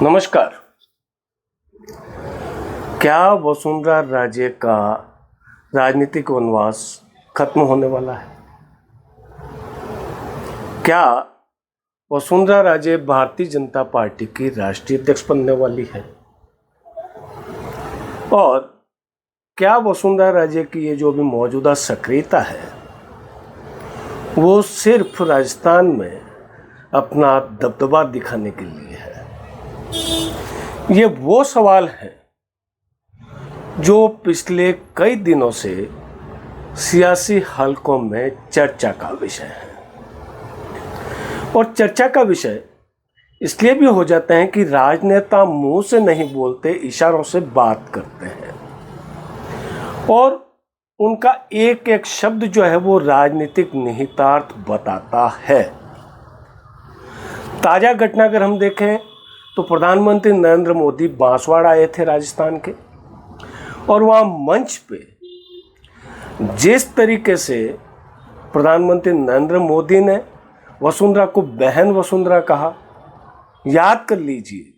नमस्कार। क्या वसुंधरा राजे का राजनीतिक वनवास खत्म होने वाला है? क्या वसुंधरा राजे भारतीय जनता पार्टी की राष्ट्रीय अध्यक्ष बनने वाली है? और क्या वसुंधरा राजे की ये जो भी मौजूदा सक्रियता है वो सिर्फ राजस्थान में अपना दबदबा दिखाने के लिए है? ये वो सवाल है जो पिछले कई दिनों से सियासी हलकों में चर्चा का विषय है। और चर्चा का विषय इसलिए भी हो जाते हैं कि राजनेता मुंह से नहीं बोलते, इशारों से बात करते हैं और उनका एक एक शब्द जो है वो राजनीतिक निहितार्थ बताता है। ताजा घटना अगर हम देखें तो प्रधानमंत्री नरेंद्र मोदी बांसवाड़ा आए थे राजस्थान के, और वहाँ मंच पे जिस तरीके से प्रधानमंत्री नरेंद्र मोदी ने वसुंधरा को बहन वसुंधरा कहा, याद कर लीजिए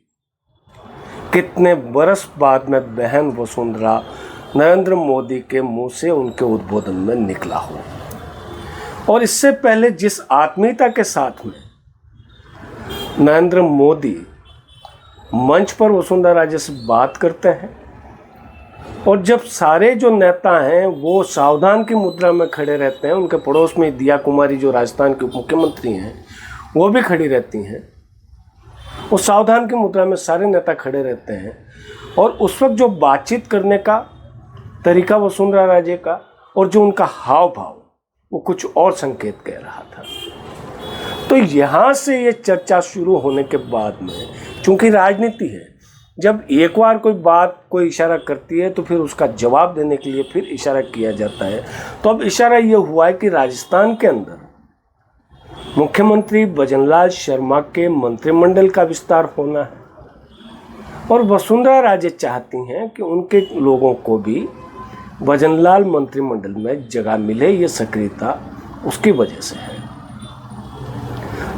कितने बरस बाद में बहन वसुंधरा नरेंद्र मोदी के मुंह से उनके उद्बोधन में निकला हो। और इससे पहले जिस आत्मीयता के साथ में नरेंद्र मोदी मंच पर वसुंधरा राजे से बात करते हैं, और जब सारे जो नेता हैं वो सावधान की मुद्रा में खड़े रहते हैं, उनके पड़ोस में दिया कुमारी जो राजस्थान के उप मुख्यमंत्री हैं वो भी खड़ी रहती हैं, वो सावधान की मुद्रा में सारे नेता खड़े रहते हैं। और उस वक्त जो बातचीत करने का तरीका वसुंधरा राजे का और जो उनका हाव भाव वो कुछ और संकेत कह रहा था। तो यहाँ से ये चर्चा शुरू होने के बाद में, चूंकि राजनीति है, जब एक बार कोई बात कोई इशारा करती है तो फिर उसका जवाब देने के लिए फिर इशारा किया जाता है। तो अब इशारा ये हुआ है कि राजस्थान के अंदर मुख्यमंत्री भजनलाल शर्मा के मंत्रिमंडल का विस्तार होना है और वसुंधरा राजे चाहती हैं कि उनके लोगों को भी भजनलाल मंत्रिमंडल में जगह मिले। ये सक्रियता उसकी वजह से है।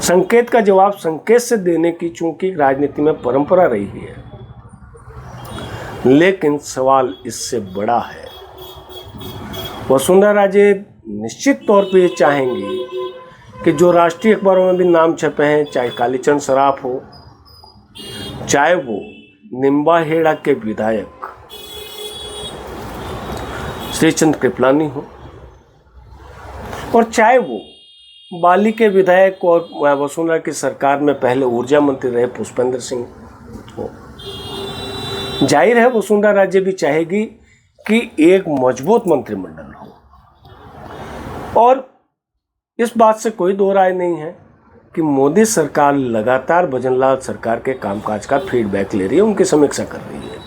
संकेत का जवाब संकेत से देने की चूंकि राजनीति में परंपरा रही है, लेकिन सवाल इससे बड़ा है। वसुंधरा राजे निश्चित तौर पे ये चाहेंगी कि जो राष्ट्रीय अखबारों में भी नाम छपे हैं, चाहे कालीचरण सराफ हो, चाहे वो निम्बाहेड़ा के विधायक श्रीचंद कृपलानी हो, और चाहे वो बाली के विधायक और वसुंधरा की सरकार में पहले ऊर्जा मंत्री रहे पुष्पेंद्र सिंह हो। जाहिर है वसुंधरा राजे भी चाहेगी कि एक मजबूत मंत्रिमंडल हो। और इस बात से कोई दो राय नहीं है कि मोदी सरकार लगातार भजनलाल सरकार के कामकाज का फीडबैक ले रही है, उनकी समीक्षा कर रही है।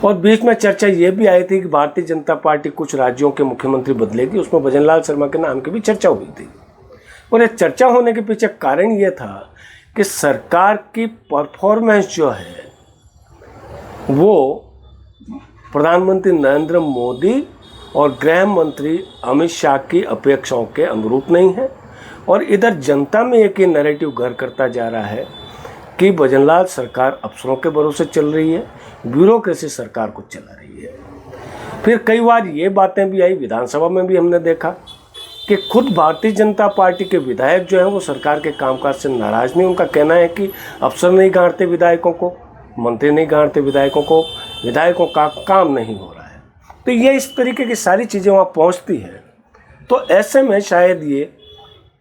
और बीच में चर्चा ये भी आई थी कि भारतीय जनता पार्टी कुछ राज्यों के मुख्यमंत्री बदलेगी, उसमें भजनलाल शर्मा के नाम की भी चर्चा हुई थी। और ये चर्चा होने के पीछे कारण ये था कि सरकार की परफॉर्मेंस जो है वो प्रधानमंत्री नरेंद्र मोदी और गृह मंत्री अमित शाह की अपेक्षाओं के अनुरूप नहीं है। और इधर जनता में एक नैरेटिव घर करता जा रहा है कि भजनलाल सरकार अफसरों के भरोसे चल रही है, ब्यूरोक्रेसी सरकार को चला रही है। फिर कई बार ये बातें भी आई, विधानसभा में भी हमने देखा कि खुद भारतीय जनता पार्टी के विधायक जो हैं वो सरकार के कामकाज से नाराज नहीं। उनका कहना है कि अफसर नहीं गांठते विधायकों को, मंत्री नहीं गांठते विधायकों को, विधायकों का काम नहीं हो रहा है। तो ये इस तरीके की सारी चीज़ें वहाँ पहुँचती हैं। तो ऐसे में शायद ये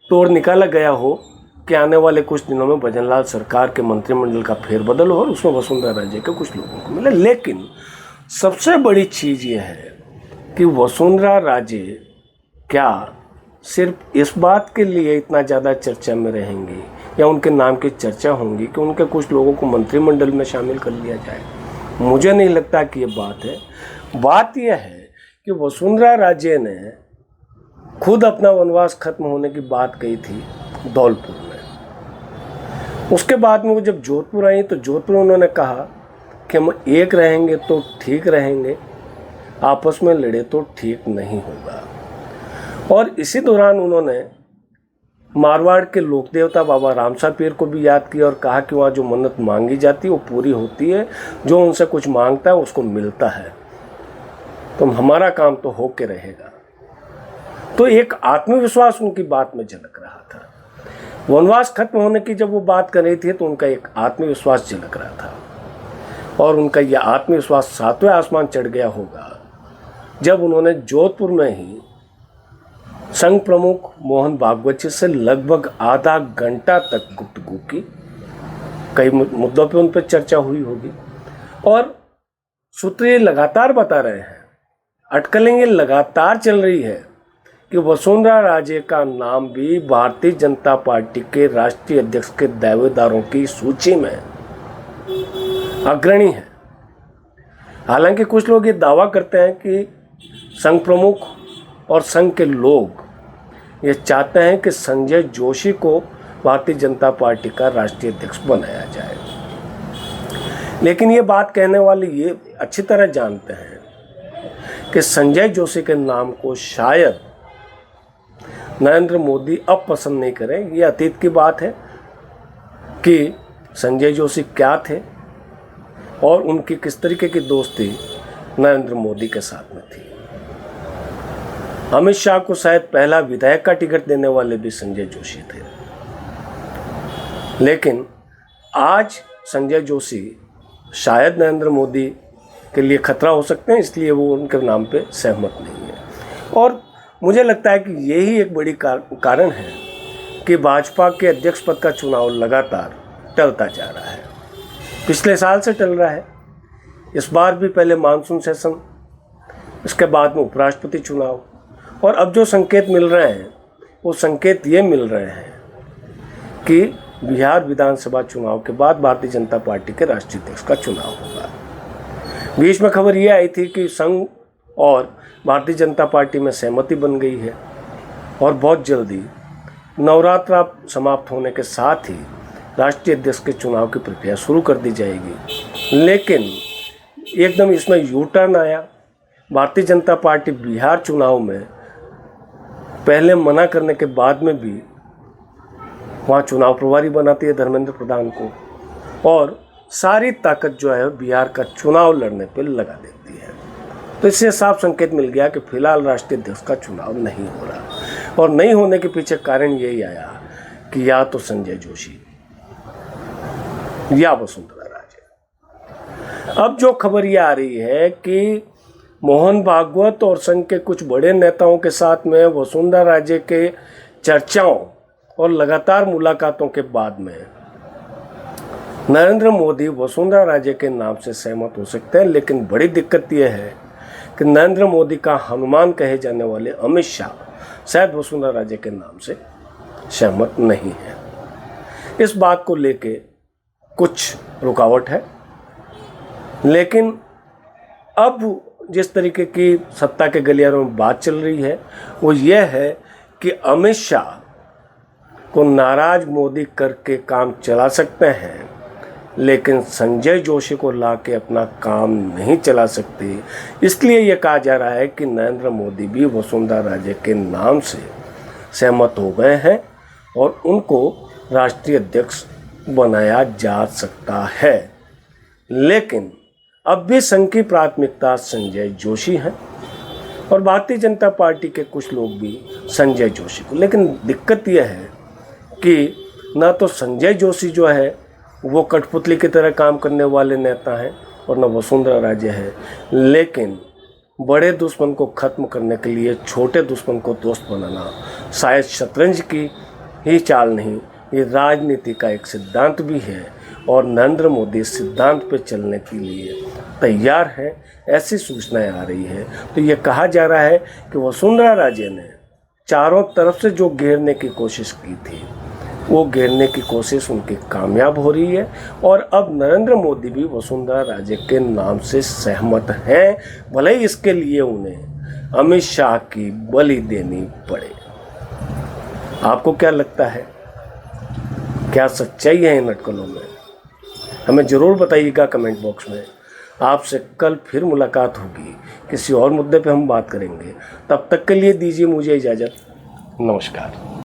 तोड़ निकाला गया हो कि आने वाले कुछ दिनों में भजनलाल सरकार के मंत्रिमंडल का फेरबदल हो और उसमें वसुंधरा राजे के कुछ लोगों को मिले। लेकिन सबसे बड़ी चीज़ ये है कि वसुंधरा राजे क्या सिर्फ इस बात के लिए इतना ज़्यादा चर्चा में रहेंगी या उनके नाम की चर्चा होंगी कि उनके कुछ लोगों को मंत्रिमंडल में शामिल कर लिया जाए? मुझे नहीं लगता कि ये बात है। बात यह है कि वसुंधरा राजे ने खुद अपना वनवास खत्म होने की बात कही थी धौलपुर में। उसके बाद में वो जब जोधपुर आई तो जोधपुर उन्होंने कहा कि हम एक रहेंगे तो ठीक रहेंगे, आपस में लड़े तो ठीक नहीं होगा। और इसी दौरान उन्होंने मारवाड़ के लोक देवता बाबा रामसा पीर को भी याद किया और कहा कि वहाँ जो मन्नत मांगी जाती है वो पूरी होती है, जो उनसे कुछ मांगता है उसको मिलता है, तो हमारा काम तो होके रहेगा। तो एक आत्मविश्वास उनकी बात में झलक रहा था। वनवास खत्म होने की जब वो बात कर रही थी तो उनका एक आत्मविश्वास झलक रहा था, और उनका यह आत्मविश्वास सातवें आसमान चढ़ गया होगा जब उन्होंने जोधपुर में ही संघ प्रमुख मोहन भागवत जी से लगभग आधा घंटा तक गुफ्तगू की। कई मुद्दों पे उन पर चर्चा हुई होगी, और सूत्र ये लगातार बता रहे हैं, अटकलें ये लगातार चल रही है कि वसुंधरा राजे का नाम भी भारतीय जनता पार्टी के राष्ट्रीय अध्यक्ष के दावेदारों की सूची में अग्रणी है। हालांकि कुछ लोग ये दावा करते हैं कि संघ प्रमुख और संघ के लोग ये चाहते हैं कि संजय जोशी को भारतीय जनता पार्टी का राष्ट्रीय अध्यक्ष बनाया जाए, लेकिन ये बात कहने वाले ये अच्छी तरह जानते हैं कि संजय जोशी के नाम को शायद नरेंद्र मोदी अब पसंद नहीं करें। ये अतीत की बात है कि संजय जोशी क्या थे और उनकी किस तरीके की दोस्ती नरेंद्र मोदी के साथ में थी। अमित शाह को शायद पहला विधायक का टिकट देने वाले भी संजय जोशी थे, लेकिन आज संजय जोशी शायद नरेंद्र मोदी के लिए खतरा हो सकते हैं, इसलिए वो उनके नाम पे सहमत नहीं है। और मुझे लगता है कि यही एक बड़ी कारण है कि भाजपा के अध्यक्ष पद का चुनाव लगातार टलता जा रहा है। पिछले साल से टल रहा है, इस बार भी पहले मानसून सेशन, इसके बाद में उपराष्ट्रपति चुनाव, और अब जो संकेत मिल रहे हैं वो संकेत ये मिल रहे हैं कि बिहार विधानसभा चुनाव के बाद भारतीय जनता पार्टी के राष्ट्रीय अध्यक्ष का चुनाव होगा। बीच में खबर ये आई थी कि संघ और भारतीय जनता पार्टी में सहमति बन गई है और बहुत जल्दी नवरात्रा समाप्त होने के साथ ही राष्ट्रीय अध्यक्ष के चुनाव की प्रक्रिया शुरू कर दी जाएगी। लेकिन एकदम इसमें यू टर्न आया। भारतीय जनता पार्टी बिहार चुनाव में पहले मना करने के बाद में भी वहाँ चुनाव प्रभारी बनाती है धर्मेंद्र प्रधान को, और सारी ताकत जो है बिहार का चुनाव लड़ने पर लगा देती है। तो इससे साफ संकेत मिल गया कि फिलहाल राष्ट्रीय अध्यक्ष का चुनाव नहीं हो रहा, और नहीं होने के पीछे कारण यही आया कि या तो संजय जोशी या वसुंधरा राजे। अब जो खबर ये आ रही है कि मोहन भागवत और संघ के कुछ बड़े नेताओं के साथ में वसुंधरा राजे के चर्चाओं और लगातार मुलाकातों के बाद में नरेंद्र मोदी वसुंधरा राजे के नाम से सहमत हो सकते हैं। लेकिन बड़ी दिक्कत यह है कि नरेंद्र मोदी का हनुमान कहे जाने वाले अमित शाह शायद वसुंधरा राजे के नाम से सहमत नहीं है। इस बात को लेके कुछ रुकावट है, लेकिन अब जिस तरीके की सत्ता के गलियारों में बात चल रही है वो ये है कि अमित शाह को नाराज मोदी करके काम चला सकते हैं, लेकिन संजय जोशी को लाके अपना काम नहीं चला सकते। इसलिए यह कहा जा रहा है कि नरेंद्र मोदी भी वसुंधरा राजे के नाम से सहमत हो गए हैं और उनको राष्ट्रीय अध्यक्ष बनाया जा सकता है। लेकिन अब भी संघ की प्राथमिकता संजय जोशी है और भारतीय जनता पार्टी के कुछ लोग भी संजय जोशी को। लेकिन दिक्कत यह है कि न तो संजय जोशी जो है वो कठपुतली की तरह काम करने वाले नेता हैं और न वसुंधरा राजे है, लेकिन बड़े दुश्मन को ख़त्म करने के लिए छोटे दुश्मन को दोस्त बनाना शायद शतरंज की ही चाल नहीं, ये राजनीति का एक सिद्धांत भी है और नरेंद्र मोदी सिद्धांत पे चलने के लिए तैयार है, ऐसी सूचनाएं आ रही है। तो ये कहा जा रहा है कि वसुंधरा राजे ने चारों तरफ से जो घेरने की कोशिश की थी वो घेरने की कोशिश उनकी कामयाब हो रही है और अब नरेंद्र मोदी भी वसुंधरा राजे के नाम से सहमत हैं, भले ही इसके लिए उन्हें अमित शाह की बलि देनी पड़े। आपको क्या लगता है, क्या सच्चाई है इन अटकलों में? हमें ज़रूर बताइएगा कमेंट बॉक्स में। आपसे कल फिर मुलाकात होगी, किसी और मुद्दे पे हम बात करेंगे। तब तक के लिए दीजिए मुझे इजाज़त। नमस्कार।